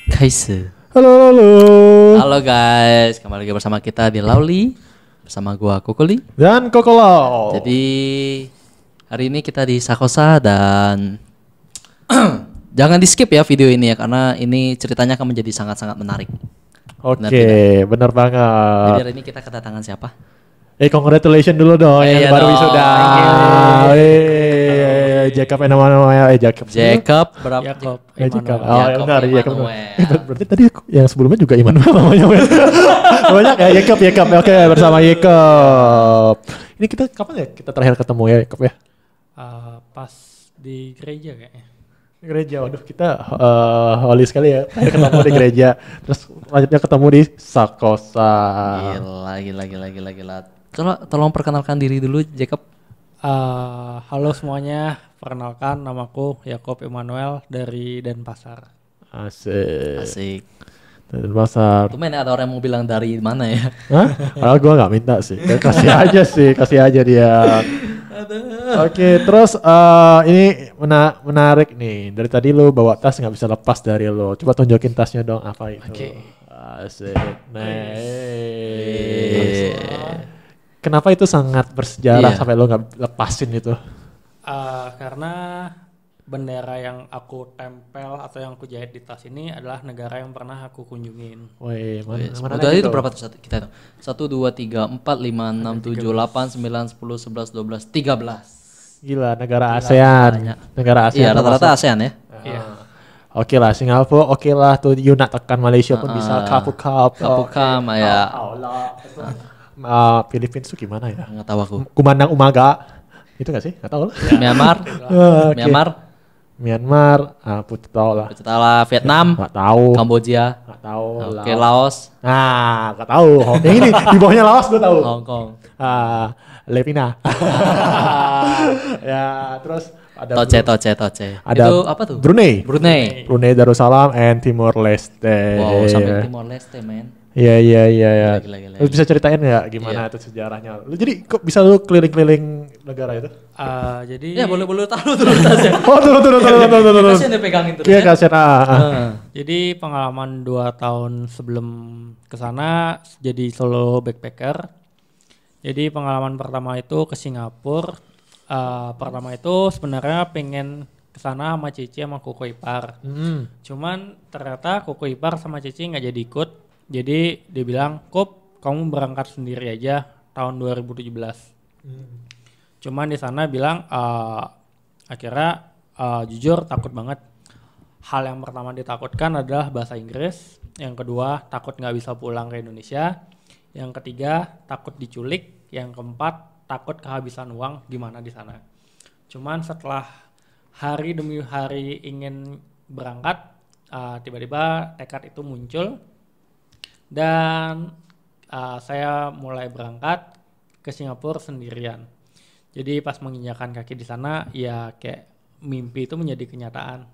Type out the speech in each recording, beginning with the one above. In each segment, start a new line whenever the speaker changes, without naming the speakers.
开始。
Halo, halo.
Halo guys, kembali lagi bersama kita di Lauli bersama gua Kukuli.
Dan Kokolo.
Jadi hari ini kita di Sakosa dan jangan di skip ya video ini ya karena ini ceritanya akan menjadi sangat-sangat menarik.
Oke, benar
Jadi
banget.
hari ini kita kedatangan siapa?
Congratulations dulu dong yang
Iya
baru
dong.
wisuda. Jacob namanya Jacob.
Jacob berapa?
Jacob
Jacob.
Emmanuel.
Oh,
Jacob
benar Jacob.
Emmanuel.
Berarti tadi yang sebelumnya juga Immanuel namanya. Banyak ya Jacob. Oke, bersama Jacob. Ini kita kapan ya kita terakhir ketemu ya Jacob ya?
Pas di gereja kayaknya.
Gereja, waduh kita holy sekali ya. Terakhir ketemu di gereja, terus lanjutnya ketemu di Sakosa.
Gila. Tolong perkenalkan diri dulu Jacob.
Halo semuanya, perkenalkan namaku Jacob Emmanuel dari Denpasar.
Asik.
Asik.
Dan pasar.
Tuh men ada orang yang mau bilang dari mana ya?
Hah? Padahal gue nggak minta sih. Kasih aja dia. Oke, terus ini menarik nih. Dari tadi lu bawa tas nggak bisa lepas dari lu. Coba tunjukin tasnya dong apa itu.
Oke.
Asik. Kenapa itu sangat bersejarah
Iya.
sampai lu nggak lepasin itu?
Karena bendera yang aku tempel atau yang aku jahit di tas ini adalah negara yang pernah aku kunjungin.
Woi, mana
Udah itu berapa tuh kita tuh? 1, 2, 3, 4, 5, 6, 7, 8, 9, 10, 11, 12, 13.
Gila, negara ASEAN.
banyak.
Negara ASEAN.
Iya rata-rata
termasuk.
ASEAN ya.
Iya.
Oke lah, Singapura oke lah tuh Yuna tekan Malaysia pun bisa Kapukam
ya.
Filipina tuh gimana ya?
Nggak tahu aku.
Kumandang Umaga itu gak sih? Gak tahu lah.
Myanmar,
Oke.
Myanmar,
Putih tau lah.
Pecetala, Vietnam,
Gak tahu.
Kamboja,
Gak tahu.
oke Laos,
Nah, gak tahu. Yang ini di bawahnya Laos gue tahu.
Hong Kong,
Levina. Ya, terus ada
Toce.
Ada
Itu apa tuh?
Brunei.
Brunei.
Darussalam and Timor Leste.
Wow, sampai Timor Leste, men.
Iya.
Gila.
Lu bisa ceritain nggak gimana
Iya.
itu sejarahnya? Lu jadi kok bisa lu keliling-keliling negara itu?
Jadi
Ya boleh taruh dulu tasnya.
Oh, turun.
Kasian dia pegangin terus
Iya,
ya.
kasihan.
Jadi pengalaman 2 tahun sebelum kesana jadi solo backpacker. Jadi pengalaman pertama itu ke Singapura. Pertama itu sebenarnya pengen kesana sama Cici sama Koko ipar. Cuman ternyata Koko ipar sama Cici nggak jadi ikut. Jadi dia bilang, Kop, kamu berangkat sendiri aja tahun 2017. Cuman di sana bilang, akhirnya jujur takut banget. Hal yang pertama ditakutkan adalah bahasa Inggris. Yang kedua, takut nggak bisa pulang ke Indonesia. Yang ketiga, takut diculik. Yang keempat, takut kehabisan uang gimana di sana. Cuman setelah hari demi hari ingin berangkat, tiba-tiba tekad itu muncul. Dan saya mulai berangkat ke Singapura sendirian. Jadi pas menginjakan kaki di sana, ya kayak mimpi itu menjadi kenyataan.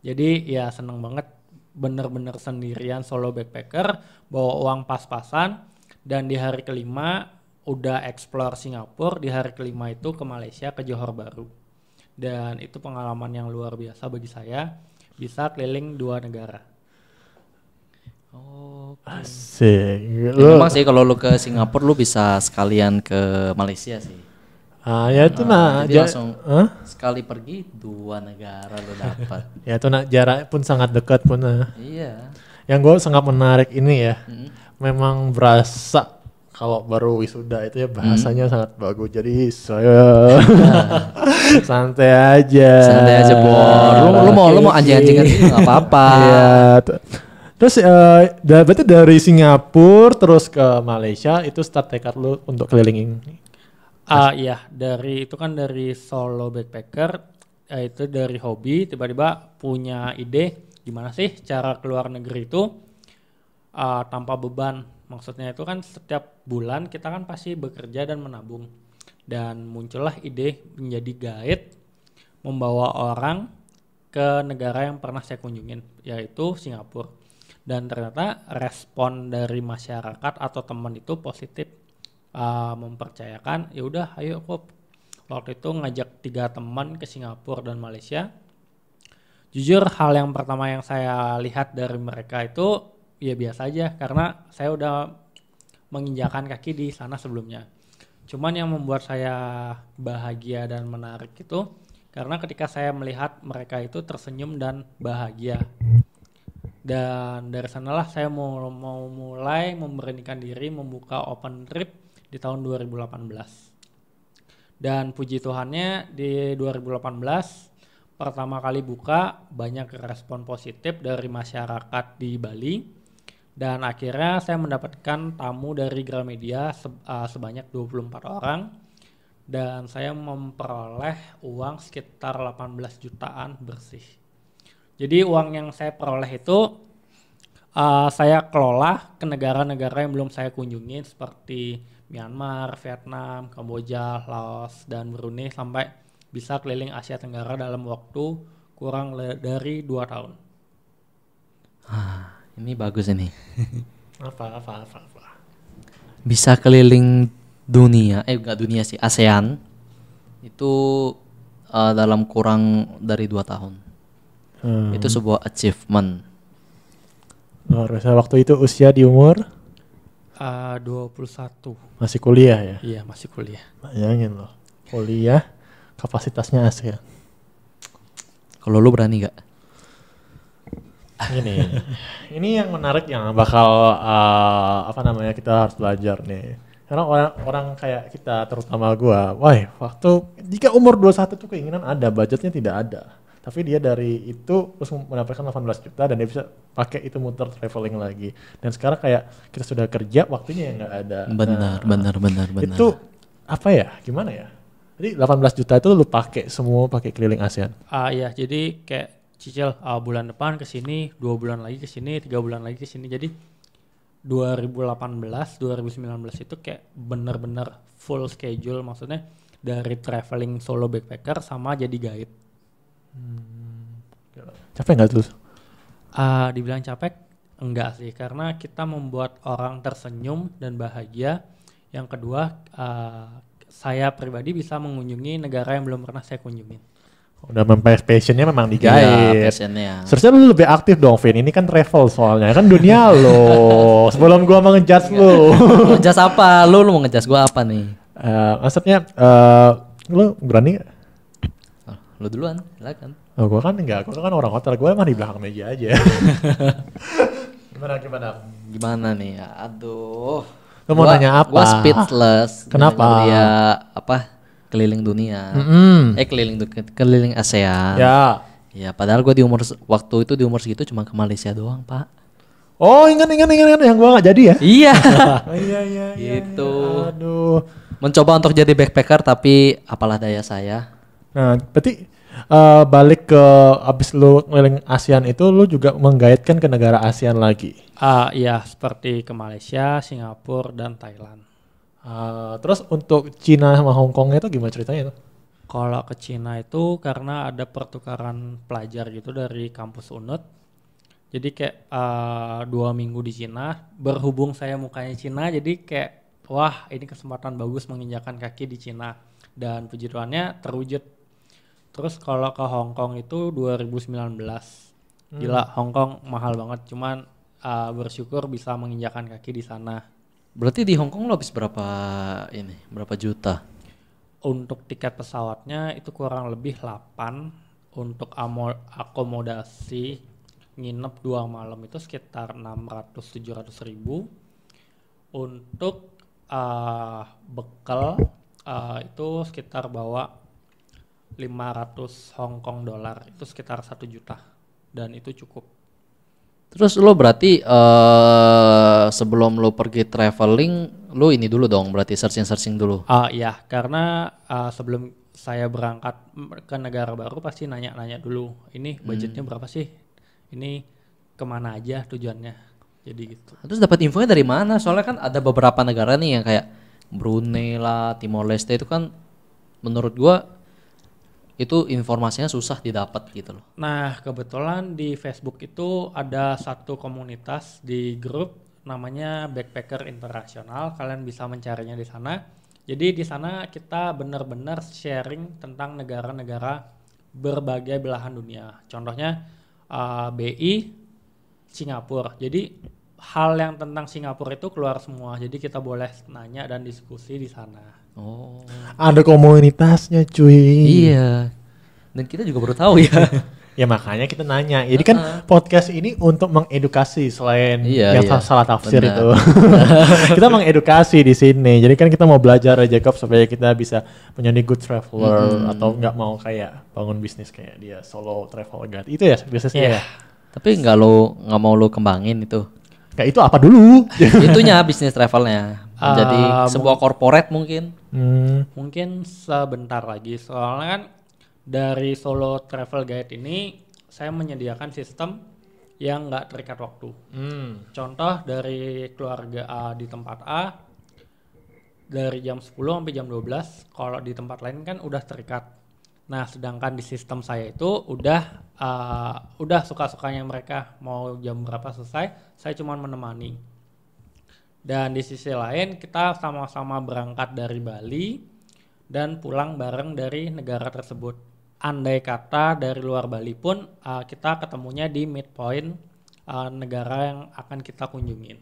Jadi ya seneng banget, bener-bener sendirian solo backpacker, bawa uang pas-pasan. Dan di hari kelima udah explore Singapura, di hari kelima itu ke Malaysia, ke Johor Bahru. Dan itu pengalaman yang luar biasa bagi saya, bisa keliling 2 negara.
Oh,
Asik.
ya, memang sih kalau lu ke Singapura lu bisa sekalian ke Malaysia sih.
Ya itu
Jadi langsung sekali pergi 2 negara lu dapat.
Ya itu jarak pun sangat dekat pun.
Iya.
Yang gue sangat menarik ini ya. Memang berasa kalau baru wisuda itu ya bahasanya sangat bagus. Jadi saya santai aja.
Bor. Lu mau anjing-anjingan gitu enggak apa-apa.
Iya. Terus berarti dari Singapura terus ke Malaysia itu start tekad lu untuk keliling ini.
Iya, dari itu kan dari solo backpacker, itu dari hobi tiba-tiba punya ide gimana sih cara keluar negeri itu tanpa beban. Maksudnya itu kan setiap bulan kita kan pasti bekerja dan menabung. Dan muncullah ide menjadi guide membawa orang ke negara yang pernah saya kunjungin, yaitu Singapura. Dan ternyata respon dari masyarakat atau teman itu positif, mempercayakan ya udah ayo Kop. Waktu itu ngajak 3 teman ke Singapura dan Malaysia. Jujur hal yang pertama yang saya lihat dari mereka itu ya biasa aja karena saya udah menginjakan kaki di sana sebelumnya. Cuman yang membuat saya bahagia dan menarik itu karena ketika saya melihat mereka itu tersenyum dan bahagia. Dan dari sanalah saya mau mulai memberanikan diri membuka open trip di tahun 2018. Dan puji Tuhannya di 2018 pertama kali buka banyak respon positif dari masyarakat di Bali. Dan akhirnya saya mendapatkan tamu dari Gramedia sebanyak 24 orang. Dan saya memperoleh uang sekitar 18 jutaan bersih. Jadi uang yang saya peroleh itu saya kelola ke negara-negara yang belum saya kunjungin seperti Myanmar, Vietnam, Kamboja, Laos, dan Brunei sampai bisa keliling Asia Tenggara dalam waktu kurang dari 2 tahun.
Ini bagus ini.
Apa.
Bisa keliling dunia, enggak dunia sih, ASEAN itu dalam kurang dari 2 tahun. Itu sebuah achievement.
Luar biasa. Waktu itu usia di umur
21.
masih kuliah ya?
Iya, masih kuliah.
Bayangin loh, kuliah kapasitasnya ASEAN.
Kalau lu berani gak?
Ini yang menarik yang bakal kita harus belajar nih. Karena orang kayak kita, terutama gua, waktu jika umur 21 tuh keinginan ada, budgetnya tidak ada. Tapi dia dari itu terus mendapatkan 18 juta dan dia bisa pakai itu muter traveling lagi. Dan sekarang kayak kita sudah kerja, waktunya yang nggak ada.
Benar.
Itu apa ya? Gimana ya? Jadi 18 juta itu lu pakai semua pakai keliling ASEAN.
Iya, jadi kayak cicil bulan depan ke sini, 2 bulan lagi ke sini, 3 bulan lagi ke sini. Jadi 2018, 2019 itu kayak bener-bener full schedule, maksudnya dari traveling solo backpacker sama jadi guide.
Capek nggak tuh?
Dibilang capek? Enggak sih, karena kita membuat orang tersenyum dan bahagia. Yang kedua, saya pribadi bisa mengunjungi negara yang belum pernah saya kunjungin.
Udah passionnya memang di guide.
Iya, passionnya.
Seharusnya lu lebih aktif dong, Vin. Ini kan travel soalnya, kan dunia lo. Sebelum gua mau ngejudge lu.
Ngejudge apa? Lu mau ngejudge gua apa nih?
Maksudnya, lu berani gak?
Lu duluan, silakan.
Oh, gua kan orang hotel, gua emang di belakang meja aja. Gimana?
Nih? Aduh.
Lu mau nanya apa?
Gua speechless.
Kenapa?
Dia keliling dunia. Keliling ASEAN. Ya, padahal gua waktu itu di umur segitu cuma ke Malaysia doang, Pak.
Oh, ingat yang gua nggak jadi ya?
Iya.
Iya.
Gitu.
Aduh.
Mencoba untuk jadi backpacker tapi apalah daya saya.
Nah, berarti balik ke abis lu keliling ASEAN itu lu juga menggaitkan ke negara ASEAN lagi.
Iya, seperti ke Malaysia, Singapura, dan Thailand.
Terus untuk Cina sama Hong Kongnya itu gimana ceritanya itu?
Kalau ke Cina itu karena ada pertukaran pelajar gitu dari kampus UNUD. Jadi kayak 2 minggu di Cina, berhubung saya mukanya Cina, jadi kayak wah ini kesempatan bagus menginjakan kaki di Cina. Dan puji Tuhannya terwujud. Terus kalau ke Hong Kong itu 2019. Gila, Hong Kong mahal banget, cuman bersyukur bisa menginjakan kaki di sana.
Berarti di Hong Kong lo habis berapa juta?
Untuk tiket pesawatnya itu kurang lebih 8. Untuk akomodasi nginep 2 malam itu sekitar 600-700 ribu. Untuk bekal itu sekitar bawa 500 Hong Kong dollar, itu sekitar 1 juta. Dan itu cukup.
Terus lo berarti sebelum lo pergi traveling, lo ini dulu dong, berarti searching dulu.
Iya, karena sebelum saya berangkat ke negara baru pasti nanya-nanya dulu. Ini budgetnya berapa sih? Ini kemana aja tujuannya? Jadi gitu.
Terus dapat infonya dari mana? Soalnya kan ada beberapa negara nih yang kayak Brunei lah, Timor Leste itu kan menurut gua itu informasinya susah didapat gitu loh.
Nah, kebetulan di Facebook itu ada satu komunitas di grup namanya Backpacker Internasional. Kalian bisa mencarinya di sana. Jadi di sana kita benar-benar sharing tentang negara-negara berbagai belahan dunia. Contohnya BI Singapura. Jadi hal yang tentang Singapura itu keluar semua. Jadi kita boleh nanya dan diskusi di sana.
Oh.
Ada komunitasnya cuy.
Iya. Dan kita juga baru tahu ya.
Ya makanya kita nanya. Jadi kan podcast ini untuk mengedukasi selain
Iya,
yang
iya.
salah tafsir
Benar.
itu. Kita mengedukasi di sini. Jadi kan kita mau belajar dari Jacob supaya kita bisa menjadi good traveler atau nggak mau kayak bangun bisnis kayak dia solo travel guide. Itu ya bisnisnya ya.
Tapi nggak mau lo kembangin itu.
Kayak itu apa dulu?
Itunya bisnis travelnya. Menjadi sebuah corporate mungkin.
Mungkin sebentar lagi. Soalnya kan dari solo travel guide ini saya menyediakan sistem yang nggak terikat waktu. Contoh dari keluarga A di tempat A dari jam 10 sampai jam 12. Kalau di tempat lain kan udah terikat. Nah, sedangkan di sistem saya itu udah suka-sukanya mereka mau jam berapa selesai. Saya cuma menemani. Dan di sisi lain kita sama-sama berangkat dari Bali dan pulang bareng dari negara tersebut. Andai kata dari luar Bali pun kita ketemunya di midpoint negara yang akan kita kunjungin.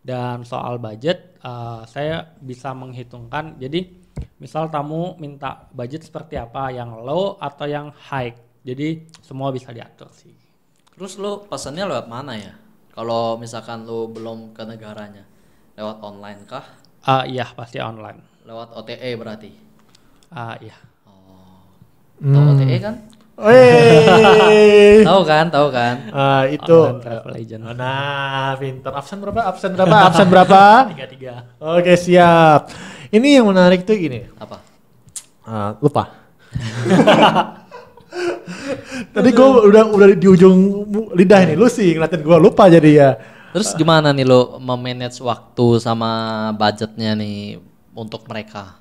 Dan soal budget saya bisa menghitungkan. Jadi misal tamu minta budget seperti apa, yang low atau yang high. Jadi semua bisa diatur sih.
Terus lo pesannya lewat mana ya? Kalau misalkan lo belum ke negaranya, lewat online kah?
Iya pasti online.
Lewat OTA berarti?
Iya.
Tahu OTA kan?
Wey.
Tahu kan?
Itu.
Online travel agent.
Nah, pinter. Absen berapa?
33.
Oke, siap. Ini yang menarik tuh gini.
Apa?
Lupa. Tadi gue udah di ujung lidah nih. Lu sih ngeliatin gue lupa jadi ya.
Terus gimana nih lo memanage waktu sama budgetnya nih untuk mereka?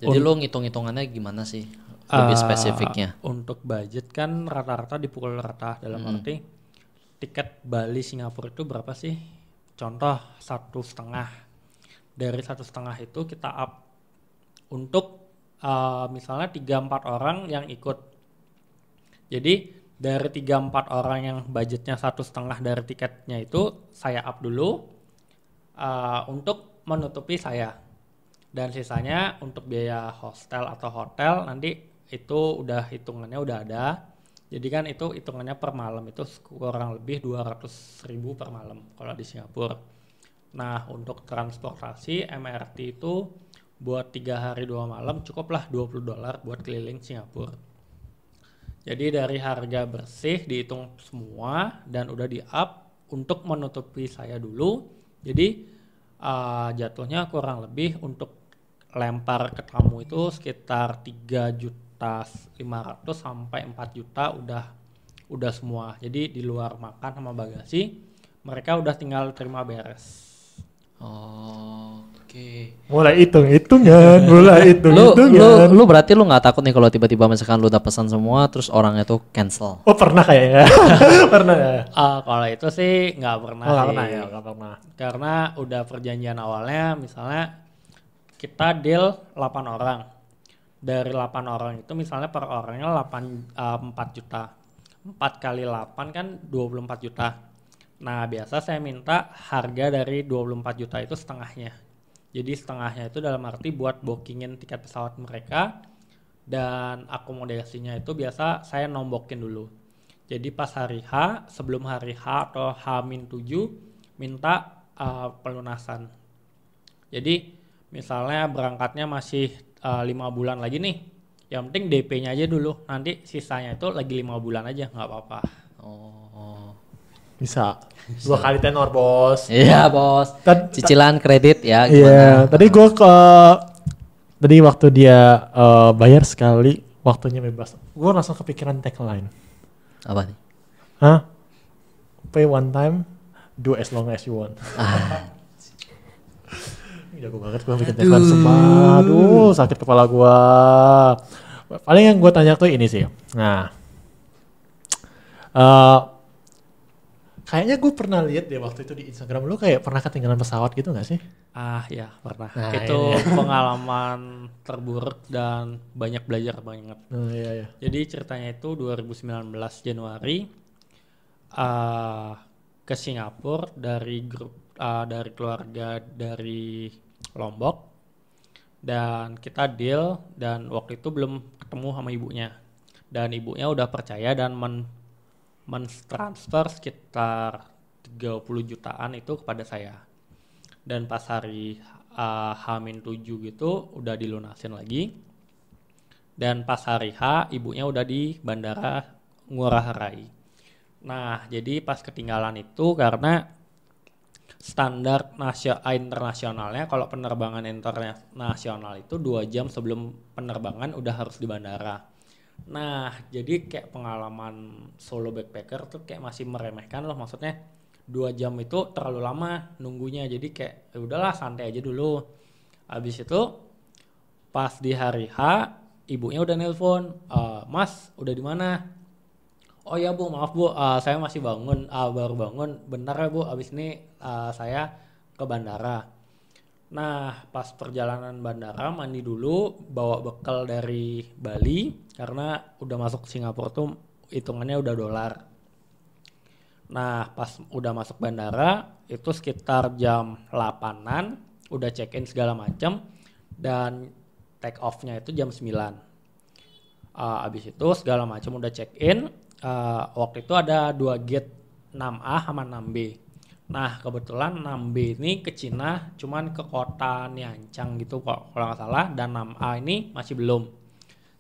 Jadi lo ngitung-hitungannya gimana sih? Lebih spesifiknya.
Untuk budget kan rata-rata dipukul rata dalam arti tiket Bali Singapura itu berapa sih? Contoh 1,5. Dari 1,5 itu kita up untuk misalnya 3-4 orang yang ikut. Jadi dari 3-4 orang yang budgetnya 1,5 dari tiketnya itu saya up dulu untuk menutupi saya. Dan sisanya untuk biaya hostel atau hotel nanti itu udah hitungannya udah ada. Jadi kan itu hitungannya per malam itu kurang lebih 200.000 per malam kalau di Singapura. Nah untuk transportasi MRT itu buat 3 hari 2 malam cukuplah $20 buat keliling Singapura. Jadi dari harga bersih dihitung semua dan udah di up untuk menutupi saya dulu. Jadi jatuhnya kurang lebih untuk lempar ke tamu itu sekitar 3.500.000 sampai 4 juta udah semua. Jadi di luar makan sama bagasi mereka udah tinggal terima beres.
Oke.
Mulai hitung-hitungan.
Lu berarti lu nggak takut nih kalau tiba-tiba misalkan lu udah pesan semua terus orangnya tuh cancel?
Oh pernah kayaknya. Pernah ya.
Kalau itu sih nggak pernah.
Nggak pernah.
Karena udah perjanjian awalnya misalnya kita deal 8 orang. Dari 8 orang itu misalnya per orangnya 4 juta. 4 kali 8 kan 24 juta. Nah biasa saya minta harga dari 24 juta itu setengahnya. Jadi setengahnya itu dalam arti buat bookingin tiket pesawat mereka. Dan akomodasinya itu biasa saya nombokin dulu. Jadi pas hari H, sebelum hari H atau H-7 minta pelunasan. Jadi misalnya berangkatnya masih 5 bulan lagi nih, yang penting DP-nya aja dulu, nanti sisanya itu lagi 5 bulan aja, nggak apa-apa.
Bisa. 2 kali tenor bos.
Iya bos. Cicilan kredit ya
Iya.
gimana?
Tadi waktu dia bayar sekali, waktunya bebas. Gue langsung kepikiran tagline.
Apa nih?
Pay one time, do as long as you want. Jago banget gue bikin tagline sumpah. Aduh sakit kepala gue. Paling yang gue tanya tuh ini sih. Nah. Kayaknya gue pernah lihat deh waktu itu di Instagram lu kayak pernah ketinggalan pesawat gitu gak sih?
Ya pernah.
Nah,
Itu pengalaman terburuk dan banyak belajar banget.
Iya iya.
Jadi ceritanya itu 2019 Januari ke Singapura dari grup dari keluarga dari Lombok, dan kita deal, dan waktu itu belum ketemu sama ibunya, dan ibunya udah percaya dan mentransfer sekitar 30 jutaan itu kepada saya. Dan pas hari H-7 gitu udah dilunasin lagi. Dan pas hari H ibunya udah di Bandara Ngurah Rai. Nah, jadi pas ketinggalan itu karena standar internasionalnya kalau penerbangan internasional itu 2 jam sebelum penerbangan udah harus di bandara. Nah, jadi kayak pengalaman solo backpacker tuh kayak masih meremehkan loh, maksudnya 2 jam itu terlalu lama nunggunya, jadi kayak ya udahlah santai aja dulu. Habis itu pas di hari H ibunya udah nelpon, Mas udah di mana? Oh ya Bu, maaf Bu, saya masih bangun, baru bangun, bentar ya Bu, abis ini saya ke bandara. Nah, pas perjalanan bandara mandi dulu, bawa bekal dari Bali karena udah masuk Singapura tuh hitungannya udah dolar. Nah, pas udah masuk bandara itu sekitar jam 8-an, udah check-in segala macam, dan take off-nya itu jam 9. Abis itu segala macam udah check-in, waktu itu ada 2 gate, 6A sama 6B. Nah, kebetulan 6B ini ke Cina, cuman ke kota Niancang gitu kalau nggak salah, dan 6A ini masih belum.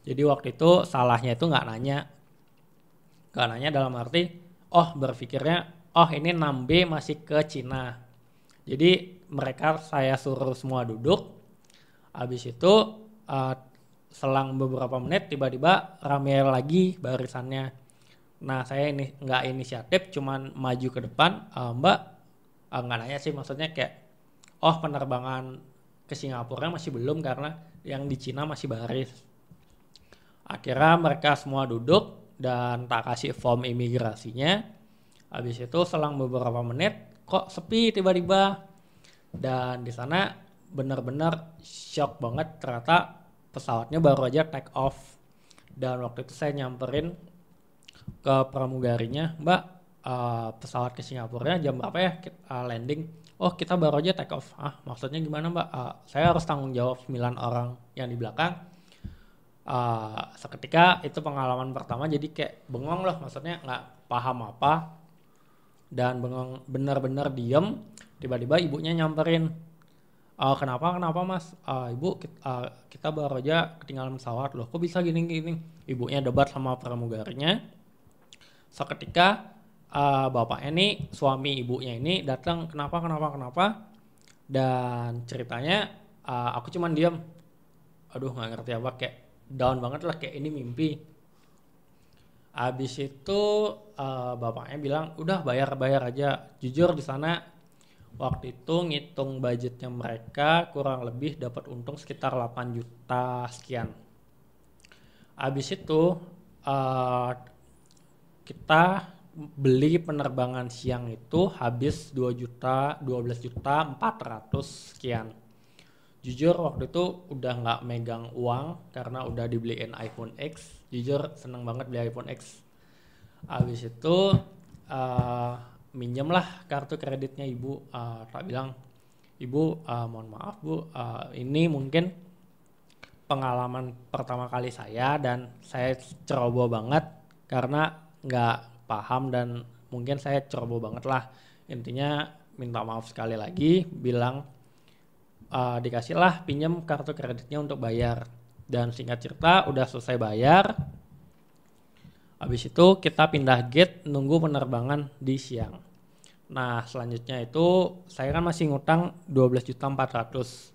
Jadi waktu itu salahnya itu nggak nanya dalam arti, berpikirnya, ini 6B masih ke Cina. Jadi mereka saya suruh semua duduk, habis itu selang beberapa menit tiba-tiba rame lagi barisannya. Nah, saya ini nggak inisiatif, cuman maju ke depan, Mbak, nggak nanya sih, maksudnya kayak penerbangan ke Singapura masih belum karena yang di Cina masih baris. Akhirnya mereka semua duduk dan tak kasih form imigrasinya. Habis itu selang beberapa menit kok sepi tiba-tiba, dan di sana benar-benar shock banget, ternyata pesawatnya baru aja take off. Dan waktu itu saya nyamperin ke pramugarinya, Mbak, pesawat ke Singapura jam berapa ya landing? Kita baru aja take off. Maksudnya gimana Mbak? Saya harus tanggung jawab 9 orang yang di belakang. Seketika itu pengalaman pertama, jadi kayak bengong loh, maksudnya nggak paham apa, dan bengong, benar-benar diem. Tiba-tiba ibunya nyamperin, kenapa Mas? Ibu, kita baru aja ketinggalan pesawat loh, kok bisa gini-gini? Ibunya debat sama pramugarinya. Seketika bapaknya nih, suami ibunya ini datang, kenapa, dan ceritanya aku cuman diam, nggak ngerti apa, kayak down banget lah, kayak ini mimpi. Habis itu bapaknya bilang, udah bayar aja. Jujur di sana waktu itu ngitung budgetnya mereka kurang lebih dapat untung sekitar 8 juta sekian. Habis itu kita beli penerbangan siang itu habis 12 juta 400 sekian. Jujur waktu itu udah nggak megang uang karena udah dibeliin iPhone X. Jujur seneng banget beli iPhone X. Habis itu minjem lah kartu kreditnya ibu. Tak bilang, ibu mohon maaf Bu, ini mungkin pengalaman pertama kali saya dan saya ceroboh banget karena nggak paham, dan mungkin saya ceroboh banget lah. Intinya minta maaf sekali lagi, bilang dikasih lah pinjam kartu kreditnya untuk bayar. Dan singkat cerita udah selesai bayar. Habis itu kita pindah gate nunggu penerbangan di siang. Nah selanjutnya itu saya kan masih ngutang 12 juta 400.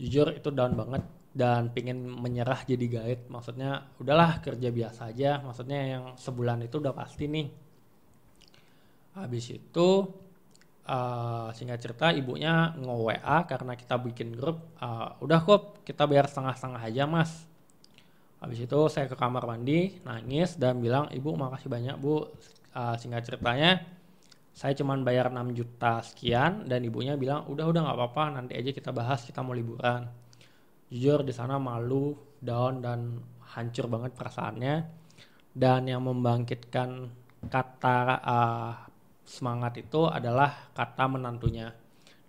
Jujur itu down banget dan pingin menyerah jadi guide. Maksudnya udahlah kerja biasa aja, maksudnya yang sebulan itu udah pasti nih. Habis itu singkat cerita ibunya nge-WA karena kita bikin grup, udah kok kita bayar setengah-setengah aja Mas. Habis itu saya ke kamar mandi nangis dan bilang, ibu makasih banyak Bu. Singkat ceritanya saya cuman bayar 6 juta sekian dan ibunya bilang udah nggak apa-apa, nanti aja kita bahas, kita mau liburan. Jujur di sana malu, down dan hancur banget perasaannya. Dan yang membangkitkan kata semangat itu adalah kata menantunya.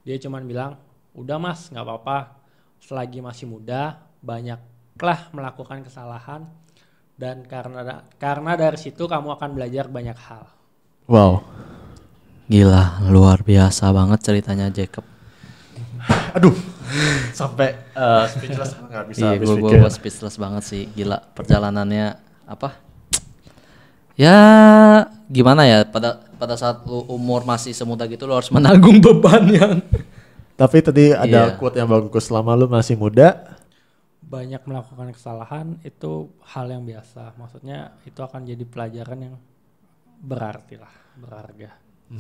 Dia cuman bilang, udah mas nggak apa-apa, selagi masih muda banyaklah melakukan kesalahan, dan karena dari situ kamu akan belajar banyak hal.
Wow.
Gila, luar biasa banget ceritanya Jacob.
Aduh, sampai speechless nggak bisa
Iya,
habis
gue
pikir.
speechless banget sih. Gila, perjalanannya apa? Ya, gimana ya? Pada saat lu umur masih semuda gitu, lu harus menanggung beban yang.
Tapi tadi ada
Iya.
quote yang bagus, selama lu masih muda,
Banyak melakukan kesalahan itu hal yang biasa. Maksudnya itu akan jadi pelajaran yang berarti lah, berharga.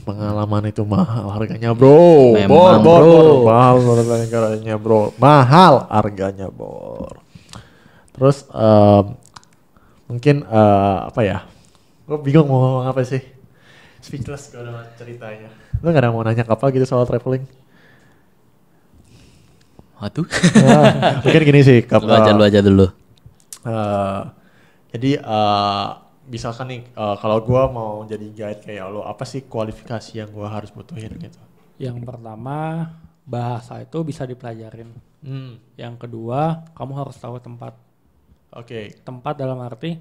pengalaman itu mahal harganya bro.
Memang,
Bor.
bro.
Mahal harganya bro. Mahal harganya bor. Terus mungkin apa ya? Gue bingung mau ngomong apa sih. Speechless gue udah ceritanya. Lu gak ada mau nanya apa gitu soal traveling?
Waduh.
Nah, mungkin gini sih.
Lu aja dulu.
Jadi misalkan nih kalau gue mau jadi guide kayak lo, apa sih kualifikasi yang gue harus butuhin gitu?
Yang pertama, bahasa itu bisa dipelajarin. Yang kedua, kamu harus tahu tempat.
Oke.
Tempat dalam arti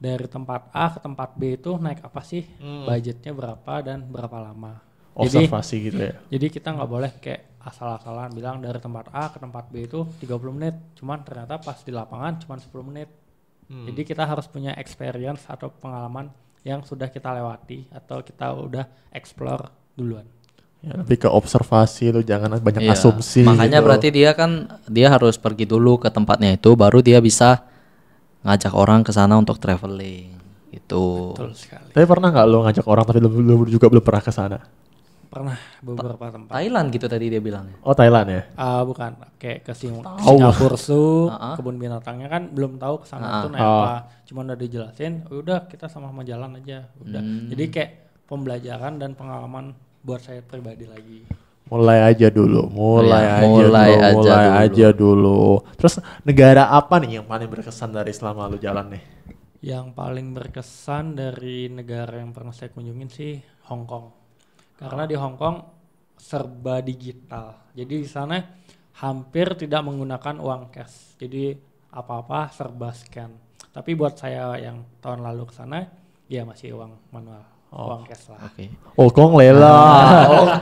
dari tempat A ke tempat B itu naik apa sih, budgetnya berapa dan berapa lama.
Observasi gitu ya.
Jadi kita nggak boleh kayak asal-asalan bilang dari tempat A ke tempat B itu 30 menit. Cuman ternyata pas di lapangan cuman 10 menit. Jadi kita harus punya experience atau pengalaman yang sudah kita lewati atau kita udah explore duluan.
Ya, lebih ke observasi, lu jangan banyak
Iya.
asumsi.
Makanya
gitu.
berarti dia harus pergi dulu ke tempatnya itu, baru dia bisa ngajak orang ke sana untuk traveling. Itu.
Betul sekali.
Tapi pernah nggak lo ngajak orang tapi lu juga belum pernah ke sana?
Pernah beberapa tempat.
Thailand gitu tadi dia bilangnya.
Oh Thailand ya?
Bukan kayak ke Singapura kebun binatangnya kan belum tahu ke sana tuh naik apa. Cuman udah dijelasin, udah kita sama-sama jalan aja. Udah. Jadi kayak pembelajaran dan pengalaman buat saya pribadi lagi.
Mulai aja dulu,
Mulai
aja dulu. Terus negara apa nih yang paling berkesan dari selama lu jalan nih?
Yang paling berkesan dari negara yang pernah saya kunjungin sih Hong Kong. Karena di Hong Kong serba digital. Jadi di sana hampir tidak menggunakan uang cash. Jadi apa-apa serba scan. Tapi buat saya yang tahun lalu ke sana, ya masih uang manual, uang cash lah.
Oke.
Hong Kong lela.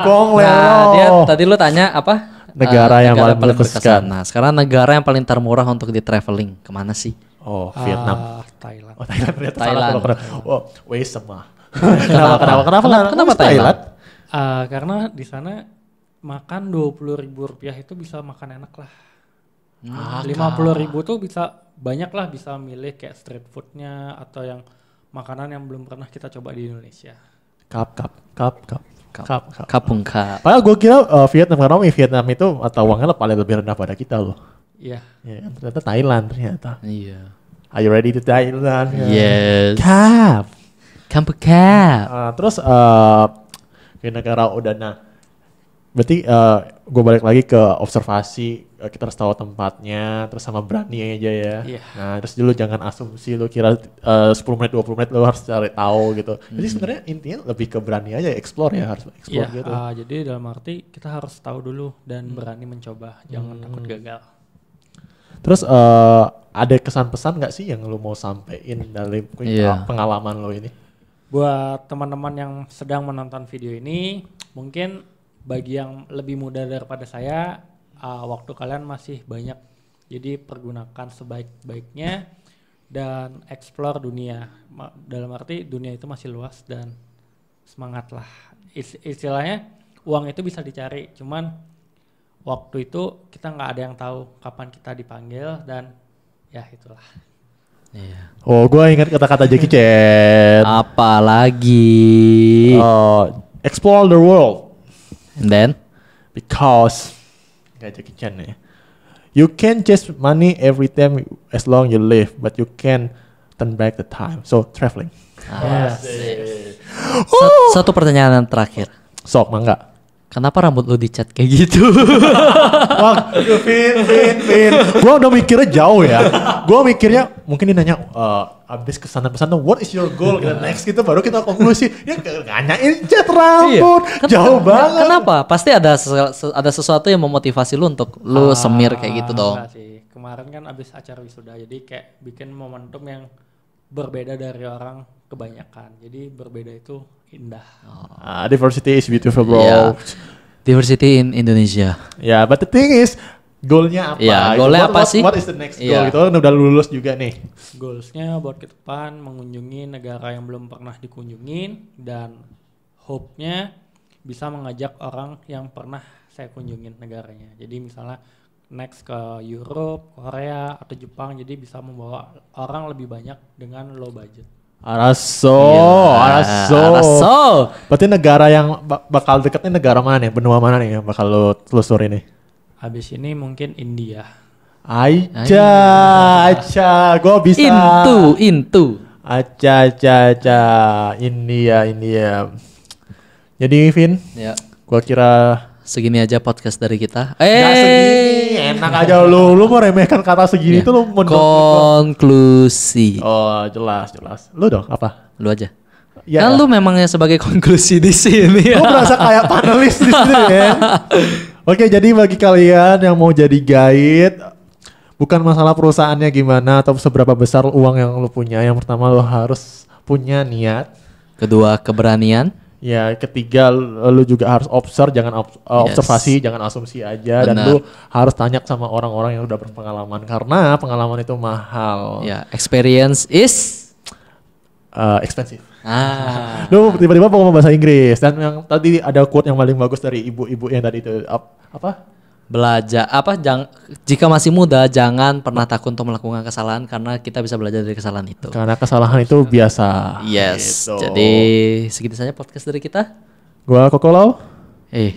Nah, dia tadi lu tanya apa?
Negara yang paling berkesan.
Nah, sekarang negara yang paling termurah untuk di traveling kemana sih?
Oh Vietnam.
Thailand.
Oh Thailand ternyata
Thailand.
salah. Oh wait sama. Kenapa Thailand?
Karena di sana makan 20.000 rupiah itu bisa makan enak lah. 50.000 tuh bisa banyak lah, bisa milih kayak street foodnya atau yang makanan yang belum pernah kita coba di Indonesia.
Kapung Kap.
Padahal gue kira Vietnam, karena Vietnam itu atau uangnya paling lebih rendah pada kita loh.
Iya.
Ya, ternyata Thailand ternyata.
Iya.
Are you ready to Thailand?
Yes.
Kap.
Kapung Kap.
Terus ke negara udah, nah berarti gue balik lagi ke observasi, kita harus tahu tempatnya, terus sama berani aja ya.
Iya.
Nah terus dulu jangan asumsi lu kira 10 menit 20 menit lu harus cari tahu gitu. Jadi sebenarnya intinya lebih ke berani aja, explore ya, harus explore
Iya,
gitu.
jadi dalam arti kita harus tahu dulu dan berani mencoba, jangan takut gagal.
Terus ada kesan-pesan nggak sih yang lu mau sampein dari
Iya.
pengalaman lu ini?
Buat teman-teman yang sedang menonton video ini, mungkin bagi yang lebih muda daripada saya, waktu kalian masih banyak. Jadi pergunakan sebaik-baiknya dan explore dunia. Dalam arti dunia itu masih luas dan semangatlah. Istilahnya uang itu bisa dicari, cuman waktu itu kita nggak ada yang tahu kapan kita dipanggil dan ya itulah.
Iya.
Oh, gue ingat kata-kata Jackie Chan.
Apalagi.
Explore the world
And then
because kayak Jackie Chan ya. You can chase money every time as long you live, but you can turn back the time. So traveling.
Asik. Satu pertanyaan terakhir.
Sok, mangga.
Kenapa rambut lu dicat kayak gitu?
Wah, Vin. Gua udah mikirnya jauh ya. Gua mikirnya mungkin dia nanya abis kesana-kesana, what is your goal? Next gitu baru kita konklusi. Ya nanyain cat rambut, jauh banget.
Kenapa? Pasti ada sesuatu yang memotivasi lu untuk lu semir kayak gitu dong.
Enggak sih. Kemarin kan abis acara wisuda, jadi kayak bikin momentum yang berbeda dari orang kebanyakan. Jadi berbeda itu indah.
Diversity is beautiful, bro.
Yeah. Diversity in Indonesia.
Ya, but the thing is, goalnya apa?
Ya, goalnya apa sih?
What is the next goal? Gitu udah lulus juga nih.
Goalsnya buat ke depan mengunjungi negara yang belum pernah dikunjungin dan hope-nya bisa mengajak orang yang pernah saya kunjungin negaranya. Jadi misalnya next ke Europe, Korea atau Jepang, jadi bisa membawa orang lebih banyak dengan low budget.
Araso. Berarti negara yang bakal deket nih negara mana nih? Benua mana nih yang bakal lo telusuri nih?
Habis ini mungkin India.
Aja, gue bisa.
Into.
Aja. India. Jadi Vin,
Ya.
gue kira
Segini aja podcast dari kita.
nggak segini, enak aja lu meremehkan kata segini tuh lu
konklusi.
Oh, jelas. Lu dong apa?
Lu aja.
Ya,
Kan lu memangnya sebagai konklusi di sini.
Gue berasa kayak panelis di sini ya. Oke, jadi bagi kalian yang mau jadi guide, bukan masalah perusahaannya gimana atau seberapa besar uang yang lu punya. Yang pertama lu harus punya niat.
Kedua, keberanian.
Ya, ketiga lu juga harus observasi, jangan asumsi aja.
Benar.
Dan lu harus tanya sama orang-orang yang udah berpengalaman karena pengalaman itu mahal.
Ya, experience is
Expensive.
Lu
tiba-tiba ngomong bahasa Inggris dan yang tadi ada quote yang paling bagus dari ibu-ibu yang tadi itu apa?
belajar jika masih muda jangan pernah takut untuk melakukan kesalahan karena kita bisa belajar dari kesalahan itu.
Karena kesalahan itu biasa.
Yes.
Gitu.
Jadi segitu saja podcast dari kita.
Gua Kokolau.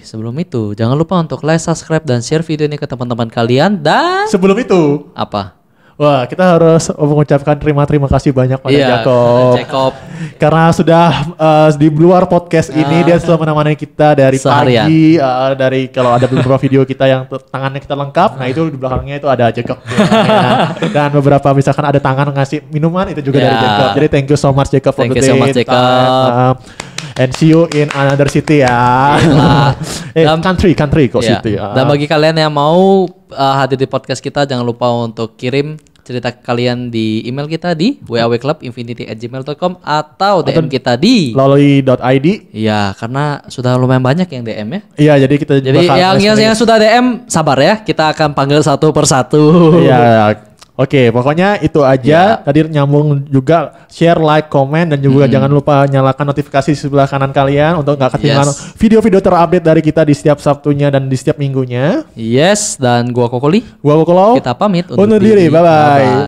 Sebelum itu jangan lupa untuk like, subscribe dan share video ini ke teman-teman kalian dan
Sebelum itu,
apa?
wah, kita harus mengucapkan terima kasih banyak pada Jacob. Karena sudah di luar podcast ini dia selalu menemani kita dari
seharian.
Pagi, dari kalau ada beberapa video kita yang tangannya kita lengkap, nah itu di belakangnya itu ada Jacob. Dan beberapa misalkan ada tangan ngasih minuman itu juga dari Jacob. Jadi thank you so much Jacob for the day.
Thank you so much Jacob.
And see you in another city ya. Country kok city.
Dan bagi kalian yang mau hadir di podcast kita, jangan lupa untuk kirim cerita kalian di email kita di wawclubinfinity@gmail.com atau DM kita di
loloi.id.
Iya, karena sudah lumayan banyak yang DM ya.
Iya, jadi kita
yang sudah DM sabar ya, kita akan panggil satu persatu.
Iya. Oke, pokoknya itu aja. Tadi nyambung juga share, like, komen dan juga jangan lupa nyalakan notifikasi di sebelah kanan kalian untuk nggak ketinggalan video-video terupdate dari kita di setiap Sabtunya dan di setiap minggunya.
Yes, dan gua Kokoli.
Gua Kokolau.
Kita pamit
undur diri. Bye bye.